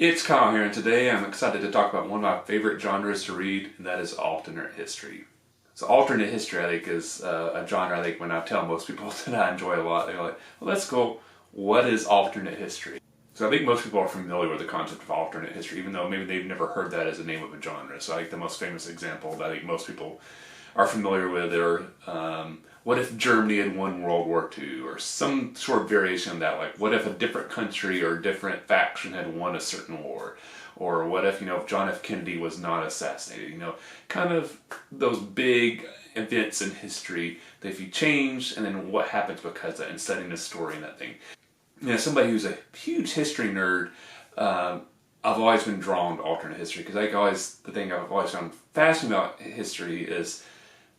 It's Kyle here, and today I'm excited to talk about one of my favorite genres to read, and that is alternate history. So alternate history, I think, is a genre, I think, when I tell most people that I enjoy a lot, they're like, well, that's cool. What is alternate history? So I think most people are familiar with the concept of alternate history, even though maybe they've never heard that as a name of a genre. So I think the most famous example that I think most people are familiar with are what if Germany had won World War II, or some sort of variation of that, like what if a different country or different faction had won a certain war, or what if, if John F. Kennedy was not assassinated, kind of those big events in history that if you change, and then what happens because of that, and studying the story and that thing. Somebody who's a huge history nerd, I've always been drawn to alternate history, because the thing I've always found fascinating about history is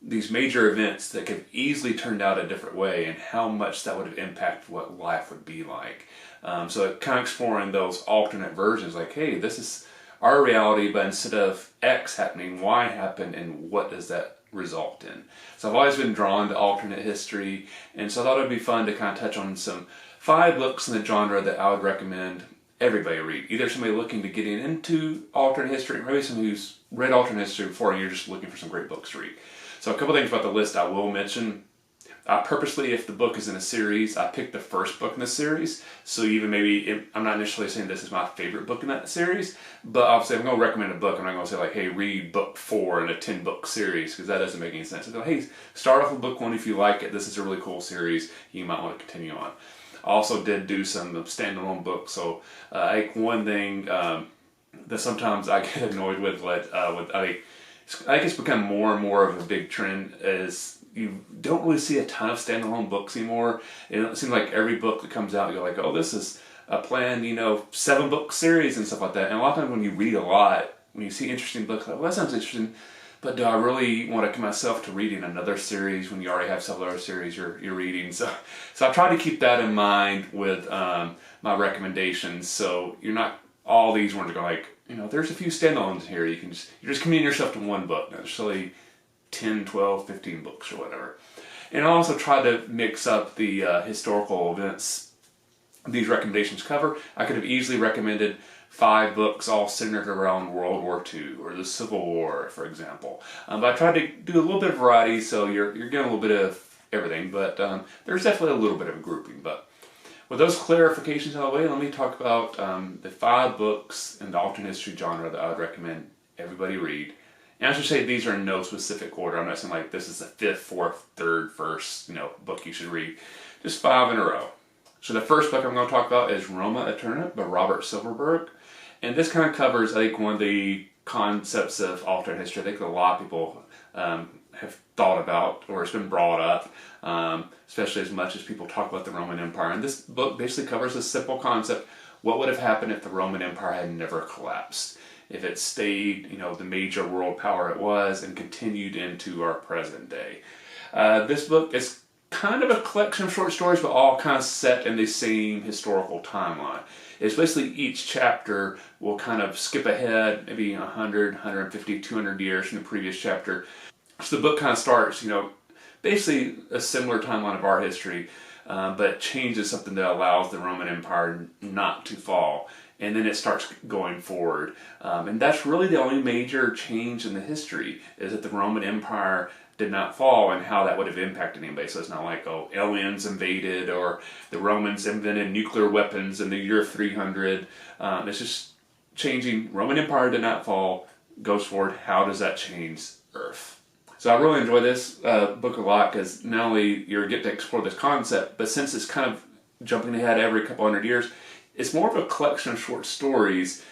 these major events that could easily turned out a different way, and how much that would have impacted what life would be like. So kind of exploring those alternate versions, like, hey, this is our reality, but instead of X happening, Y happened, and what does that result in? So I've always been drawn to alternate history, and so I thought it'd be fun to kind of touch on 5 books in the genre that I would recommend everybody read. Either somebody looking to get into alternate history, or maybe somebody who's read alternate history before and you're just looking for some great books to read. So a couple things about the list I will mention. Purposely, if the book is in a series, I picked the first book in the series. So even maybe, I'm not initially saying this is my favorite book in that series, but obviously if I'm going to recommend a book, I'm not going to say like, hey, read book 4 in a 10-book series, because that doesn't make any sense. So go, hey, start off with book 1 if you like it. This is a really cool series. You might want to continue on. I also did do some standalone books. So I think one thing that sometimes I get annoyed with, I think it's become more and more of a big trend, is you don't really see a ton of standalone books anymore. It seems like every book that comes out, you're like, oh, this is a planned, 7-book series and stuff like that. And a lot of times when you read a lot, when you see interesting books, like, well, that sounds interesting, but do I really want to commit myself to reading another series when you already have several other series you're reading? So I try to keep that in mind with my recommendations. So you're not all these ones are going like, there's a few standalones here. You're just committing yourself to one book, not necessarily 10, 12, 15 books or whatever. And I also try to mix up the historical events these recommendations cover. I could have easily recommended 5 books all centered around World War II or the Civil War, for example. But I tried to do a little bit of variety, so you're getting a little bit of everything, but there's definitely a little bit of a grouping. But with those clarifications out of the way, let me talk about the 5 books in the alternate history genre that I would recommend everybody read. And I should say these are in no specific order. I'm not saying like this is the 5th, 4th, 3rd, 1st, book you should read. Just 5 in a row. So the first book I'm going to talk about is Roma Eterna by Robert Silverberg. And this kind of covers, I think, one of the concepts of alternate history I think a lot of people have thought about, or it's been brought up, especially as much as people talk about the Roman Empire. And this book basically covers a simple concept. What would have happened if the Roman Empire had never collapsed? If it stayed, the major world power it was and continued into our present day. This book is kind of a collection of short stories, but all kind of set in the same historical timeline. It's basically each chapter will kind of skip ahead maybe 100, 150, 200 years from the previous chapter. So the book kind of starts, basically a similar timeline of our history, but changes something that allows the Roman Empire not to fall. And then it starts going forward. And that's really the only major change in the history, is that the Roman Empire did not fall and how that would have impacted anybody. So it's not like, aliens invaded or the Romans invented nuclear weapons in the year 300. It's just changing. Roman Empire did not fall, goes forward. How does that change Earth? So I really enjoy this book a lot, because not only you get to explore this concept, but since it's kind of jumping ahead every couple hundred years, it's more of a collection of short stories.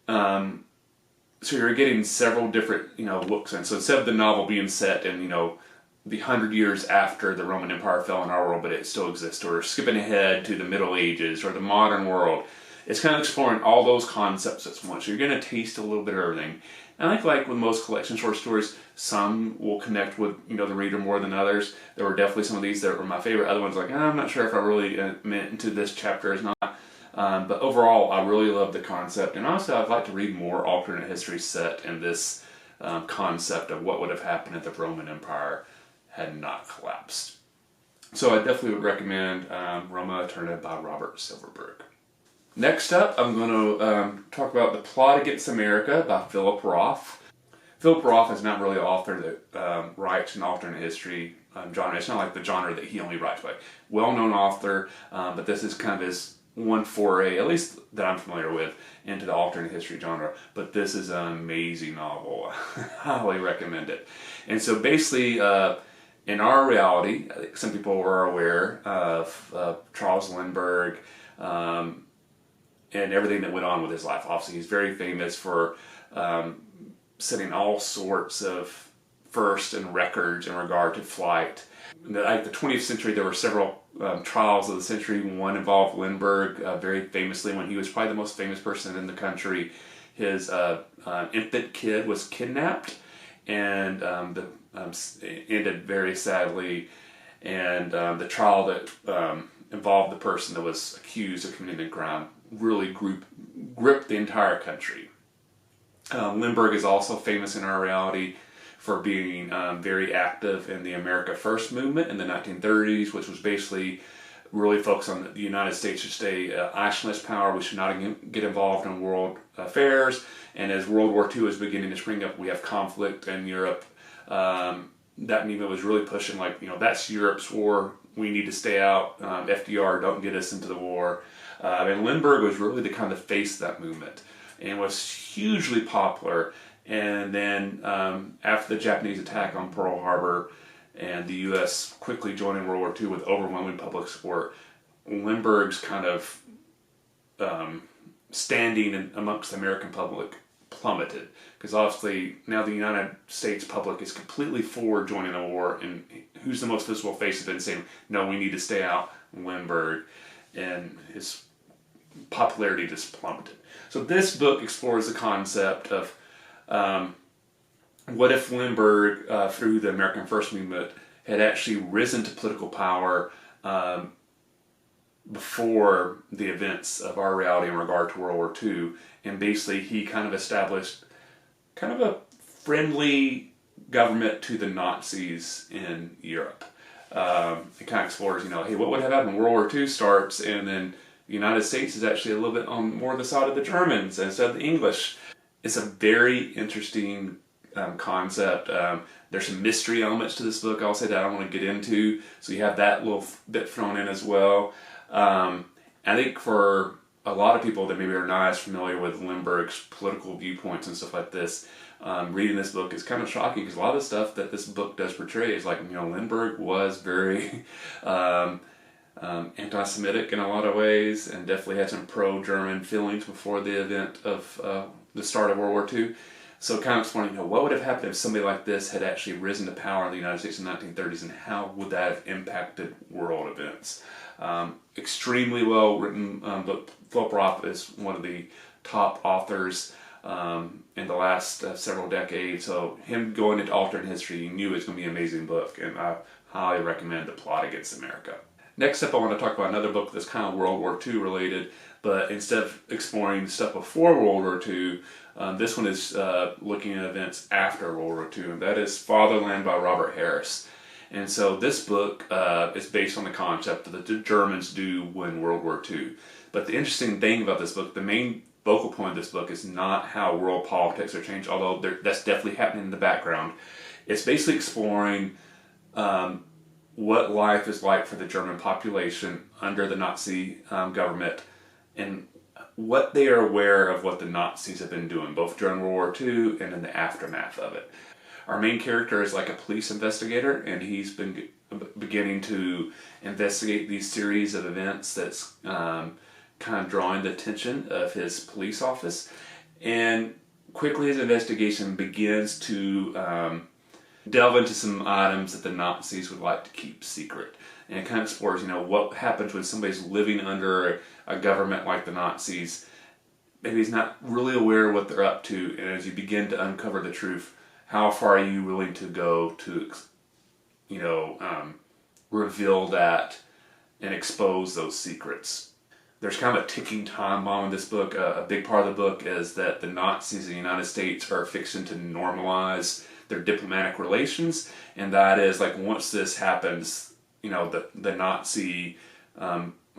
So you're getting several different, looks in. So instead of the novel being set in, the 100 years after the Roman Empire fell in our world, but it still exists, or skipping ahead to the Middle Ages or the modern world, it's kind of exploring all those concepts at once. So you're going to taste a little bit of everything. And I think like with most collection short stories, some will connect with, the reader more than others. There were definitely some of these that were my favorite. Other ones like, I'm not sure if I really meant into this chapter or not. But overall, I really love the concept, and honestly, I'd like to read more alternate history set in this concept of what would have happened if the Roman Empire had not collapsed. So I definitely would recommend Roma Eterna by Robert Silverberg. Next up, I'm going to talk about The Plot Against America by Philip Roth. Philip Roth is not really an author that writes an alternate history genre. It's not like the genre that he only writes by. Well-known author, but this is kind of his one foray, at least that I'm familiar with, into the alternate history genre. But this is an amazing novel. I highly recommend it. And so basically, in our reality, I think some people are aware of Charles Lindbergh and everything that went on with his life. Obviously, he's very famous for setting all sorts of firsts and records in regard to flight. In the 20th century, there were several trials of the century. One involved Lindbergh, very famously, when he was probably the most famous person in the country. His infant kid was kidnapped and ended very sadly. And the trial that involved the person that was accused of committing a crime really gripped the entire country. Lindbergh is also famous in our reality for being very active in the America First movement in the 1930s, which was basically really focused on the United States should stay isolationist power. We should not get involved in world affairs. And as World War II is beginning to spring up, we have conflict in Europe. That movement was really pushing, like, that's Europe's war. We need to stay out. FDR, don't get us into the war. And Lindbergh was really the kind of face of that movement and was hugely popular. And then after the Japanese attack on Pearl Harbor and the U.S. quickly joining World War II with overwhelming public support, Lindbergh's kind of standing amongst the American public plummeted. Because obviously now the United States public is completely for joining the war, and who's the most visible face of it saying, no, we need to stay out? Lindbergh. And his popularity just plummeted. So this book explores the concept of what if Lindbergh, through the American First movement, had actually risen to political power before the events of our reality in regard to World War II, and basically he kind of established kind of a friendly government to the Nazis in Europe. It kind of explores, hey, what would have happened when World War II starts, and then the United States is actually a little bit on more the side of the Germans instead of the English. It's a very interesting concept. There's some mystery elements to this book, I'll say, that I don't want to get into. So you have that little bit thrown in as well. I think for a lot of people that maybe are not as familiar with Lindbergh's political viewpoints and stuff like this, reading this book is kind of shocking, because a lot of the stuff that this book does portray is like, Lindbergh was very anti-Semitic in a lot of ways, and definitely had some pro-German feelings before the event of the start of World War II. So kind of exploring, what would have happened if somebody like this had actually risen to power in the United States in the 1930s, and how would that have impacted world events? Extremely well written book. Philip Roth is one of the top authors in the last several decades. So him going into alternate history, you knew it was going to be an amazing book, and I highly recommend The Plot Against America. Next up, I want to talk about another book that's kind of World War II related, but instead of exploring stuff before World War II, this one is looking at events after World War II, and that is Fatherland by Robert Harris. And so this book is based on the concept that the Germans do win World War II. But the interesting thing about this book, the main focal point of this book, is not how world politics are changed, although that's definitely happening in the background. It's basically exploring what life is like for the German population under the Nazi government, and what they are aware of what the Nazis have been doing, both during World War II and in the aftermath of it. Our main character is like a police investigator, and he's been beginning to investigate these series of events that's kind of drawing the attention of his police office. And quickly his investigation begins to delve into some items that the Nazis would like to keep secret. And it kind of explores, what happens when somebody's living under a government like the Nazis. Maybe he's not really aware of what they're up to, and as you begin to uncover the truth, how far are you willing to go to, reveal that and expose those secrets? There's kind of a ticking time bomb in this book. A big part of the book is that the Nazis in the United States are fixing to normalize their diplomatic relations, and that is like, once this happens, the Nazi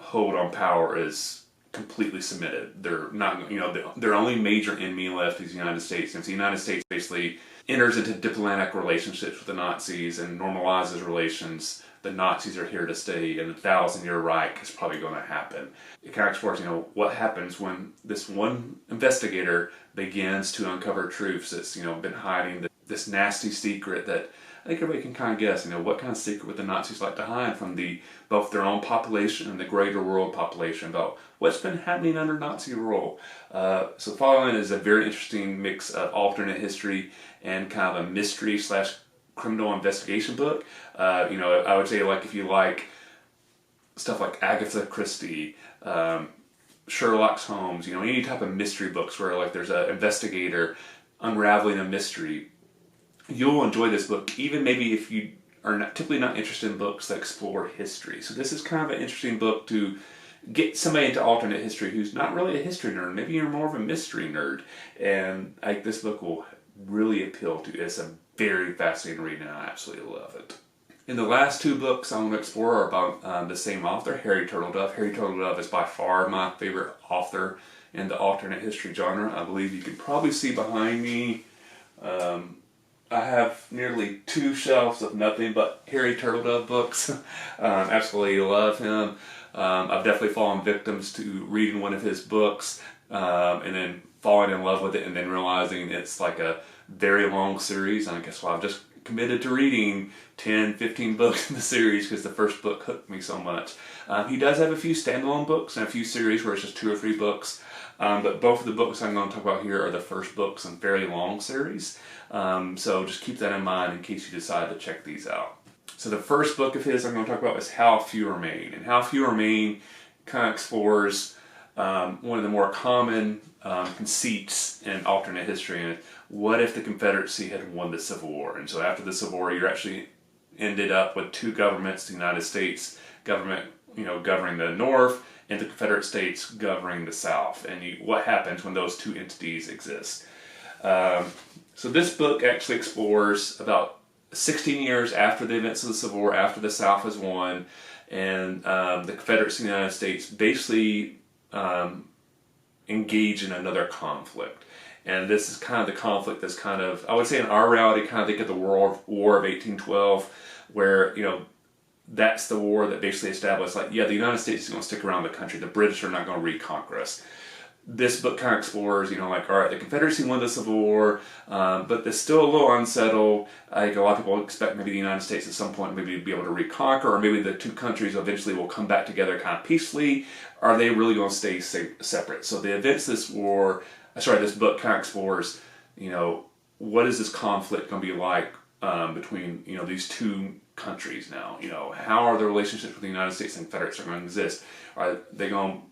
hold on power is completely submitted. They're not, their only major enemy left is the United States. And if the United States basically enters into diplomatic relationships with the Nazis and normalizes relations, the Nazis are here to stay, and the 1,000-year Reich is probably going to happen. It kind of explores, what happens when this one investigator begins to uncover truths that's, been hiding this nasty secret that I think everybody can kind of guess, what kind of secret would the Nazis like to hide from both their own population and the greater world population about what's been happening under Nazi rule. So Fatherland is a very interesting mix of alternate history and kind of a mystery / criminal investigation book. I would say, like, if you like stuff like Agatha Christie, Sherlock Holmes, any type of mystery books where like there's an investigator unraveling a mystery, you'll enjoy this book, even maybe if you are typically not interested in books that explore history. So this is kind of an interesting book to get somebody into alternate history who's not really a history nerd. Maybe you're more of a mystery nerd, and this book will really appeal to you. It's a very fascinating read, and I absolutely love it. And the last two books I want to explore are about the same author, Harry Turtledove. Harry Turtledove is by far my favorite author in the alternate history genre. I believe you can probably see behind me, I have nearly 2 shelves of nothing but Harry Turtledove books. Absolutely love him. I've definitely fallen victims to reading one of his books and then falling in love with it and then realizing it's like a very long series. And I guess I've just committed to reading 10, 15 books in the series because the first book hooked me so much. He does have a few standalone books and a few series where it's just 2 or 3 books. But both of the books I'm going to talk about here are the first books in fairly long series. So just keep that in mind in case you decide to check these out. So the first book of his I'm going to talk about is How Few Remain. And How Few Remain kind of explores one of the more common conceits in alternate history. And what if the Confederacy had won the Civil War? And so after the Civil War, you actually ended up with 2 governments, the United States government, governing the North, and the Confederate States governing the South. And what happens when those 2 entities exist? So this book actually explores about 16 years after the events of the Civil War, after the South has won, and the Confederacy and the United States basically engage in another conflict. And this is kind of the conflict that's kind of, I would say in our reality, kind of think of the War of 1812, where, that's the war that basically established, like, yeah, the United States is going to stick around the country. The British are not going to reconquer us. This book kind of explores, like, all right, the Confederacy won the Civil War, but they're still a little unsettled. I think a lot of people expect maybe the United States at some point maybe to be able to reconquer, or maybe the 2 countries eventually will come back together kind of peacefully. Are they really going to stay separate? So the events this book kind of explores, what is this conflict going to be like between, these 2 countries now? How are the relationships with the United States and Confederates are going to exist? Are they going to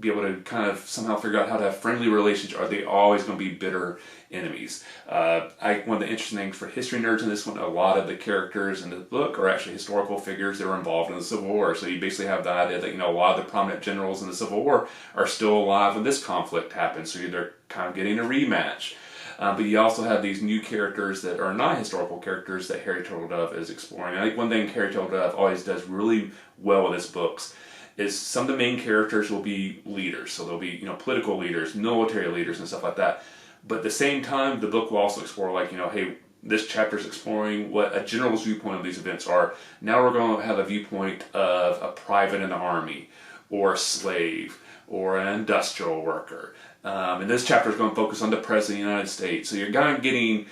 be able to kind of somehow figure out how to have friendly relations? Are they always going to be bitter enemies? One of the interesting things for history nerds in this one, a lot of the characters in the book are actually historical figures that were involved in the Civil War. So you basically have the idea that, a lot of the prominent generals in the Civil War are still alive when this conflict happens. So they're kind of getting a rematch. But you also have these new characters that are not historical characters that Harry Turtledove is exploring. I think one thing Harry Turtledove always does really well with his books is some of the main characters will be leaders. So they'll be, political leaders, military leaders, and stuff like that. But at the same time, the book will also explore, like, hey, this chapter is exploring what a general's viewpoint of these events are. Now we're going to have a viewpoint of a private in the army, or a slave, or an industrial worker. And this chapter is going to focus on the President of the United States. So you're kind of getting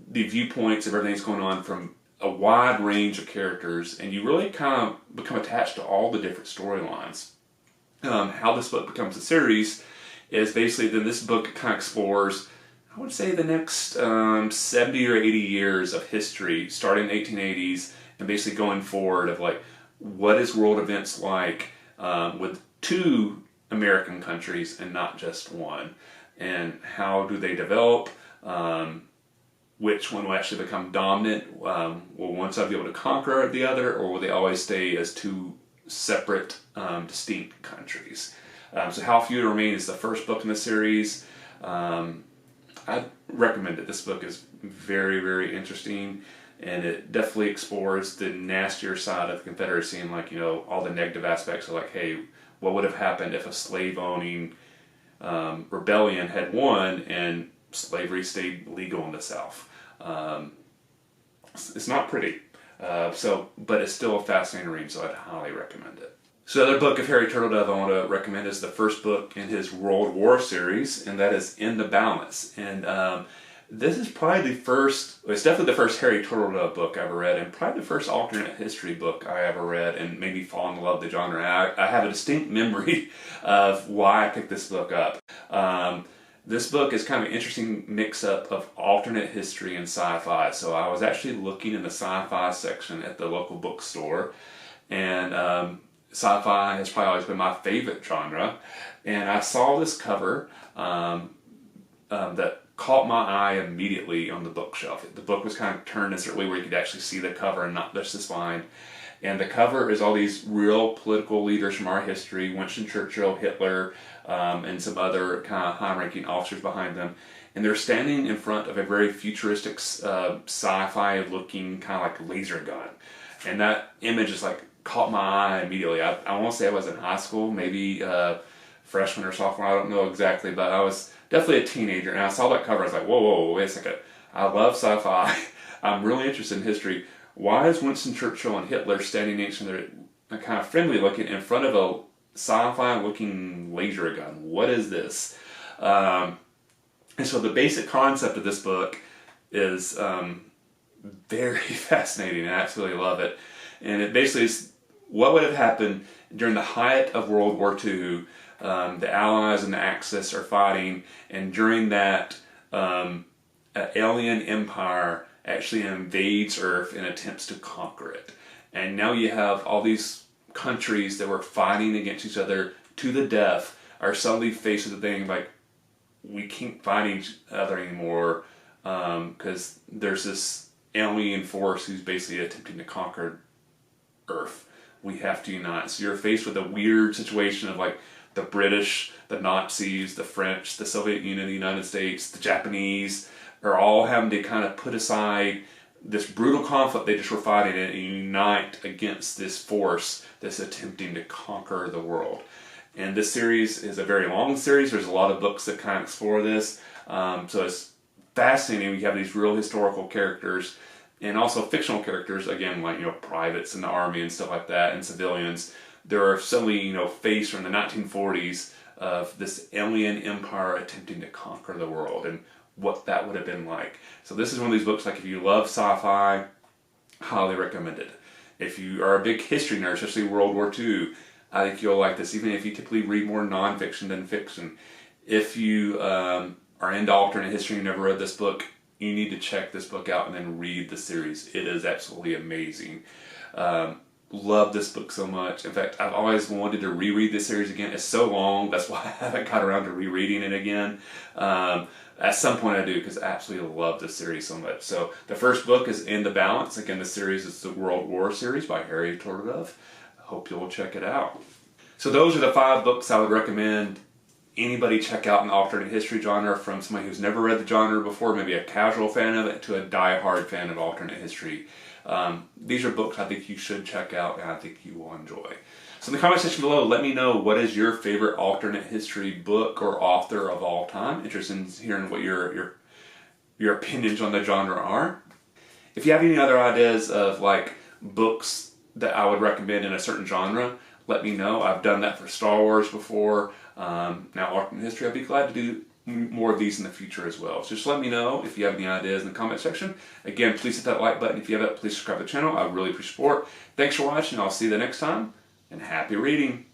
the viewpoints of everything that's going on from a wide range of characters, and you really kind of become attached to all the different storylines. How this book becomes a series is basically then this book kind of explores, I would say, the next 70 or 80 years of history, starting in the 1880s, and basically going forward of, like, what is world events like with 2 American countries and not just one, and how do they develop, which one will actually become dominant, will one side be able to conquer the other, or will they always stay as 2 separate, distinct countries? So How Few Remain is the first book in the series. I recommend it. This book is very, very interesting, and it definitely explores the nastier side of the Confederacy and, like, all the negative aspects of, like, hey, what would have happened if a slave-owning rebellion had won and slavery stayed legal in the South. It's not pretty, but it's still a fascinating read, so I'd highly recommend it. So the other book of Harry Turtledove I want to recommend is the first book in his World War series, and that is In the Balance. And this is probably it's definitely the first Harry Turtledove book I ever read, and probably the first alternate history book I ever read, and made me fall in love with the genre. I have a distinct memory of why I picked this book up. This book is kind of an interesting mix-up of alternate history and sci-fi. So I was actually looking in the sci-fi section at the local bookstore, and sci-fi has probably always been my favorite genre, and I saw this cover that caught my eye immediately on the bookshelf. The book was kind of turned in a certain way where you could actually see the cover and not just the spine. And the cover is all these real political leaders from our history, Winston Churchill, Hitler, and some other kind of high-ranking officers behind them. And they're standing in front of a very futuristic sci-fi looking kind of like laser gun. And that image is like caught my eye immediately. I won't say I was in high school, maybe freshman or sophomore, I don't know exactly, but I was definitely a teenager, and I saw that cover. I was like, whoa, wait a second. I love sci-fi. I'm really interested in history. Why is Winston Churchill and Hitler standing next to each other, kind of friendly looking, in front of a sci-fi looking laser gun? What is this? And so the basic concept of this book is very fascinating. I absolutely love it. And it basically is what would have happened during the height of World War II. The Allies and the Axis are fighting, and during that, an alien empire actually invades Earth and attempts to conquer it. And now you have all these countries that were fighting against each other to the death are suddenly faced with the thing like, we can't fight each other anymore because there's this alien force who's basically attempting to conquer Earth. We have to unite. So you're faced with a weird situation of like the British, the Nazis, the French, the Soviet Union, the United States, the Japanese are all having to kind of put aside this brutal conflict they just were fighting and unite against this force that's attempting to conquer the world. And this series is a very long series. There's a lot of books that kind of explore this. So it's fascinating. We have these real historical characters and also fictional characters, again, like, privates in the army and stuff like that, and civilians. There are suddenly, faced from the 1940s of this alien empire attempting to conquer the world and what that would have been like. So this is one of these books, like if you love sci-fi, highly recommend it. If you are a big history nerd, especially World War II, I think you'll like this, even if you typically read more nonfiction than fiction. If you are into alternate history and you've never read this book, you need to check this book out and then read the series. It is absolutely amazing. Love this book so much. In fact, I've always wanted to reread this series again. It's so long, that's why I haven't got around to rereading it again. At some point I do, because I absolutely love this series so much. So the first book is In the Balance. Again, the series is the World War series by Harry Turtledove. I hope you'll check it out. So those are the 5 books I would recommend anybody check out in the alternate history genre, from somebody who's never read the genre before, maybe a casual fan of it, to a die-hard fan of alternate history. These are books I think you should check out and I think you will enjoy. So in the comment section below, let me know what is your favorite alternate history book or author of all time. Interested in hearing what your opinions on the genre are. If you have any other ideas of like books that I would recommend in a certain genre, let me know. I've done that for Star Wars before. Now alternate history, I'd be glad to do more of these in the future as well. So just let me know if you have any ideas in the comment section. Again, please hit that like button if you haven't. Please subscribe to the channel. I really appreciate support. Thanks for watching. I'll see you the next time, and happy reading.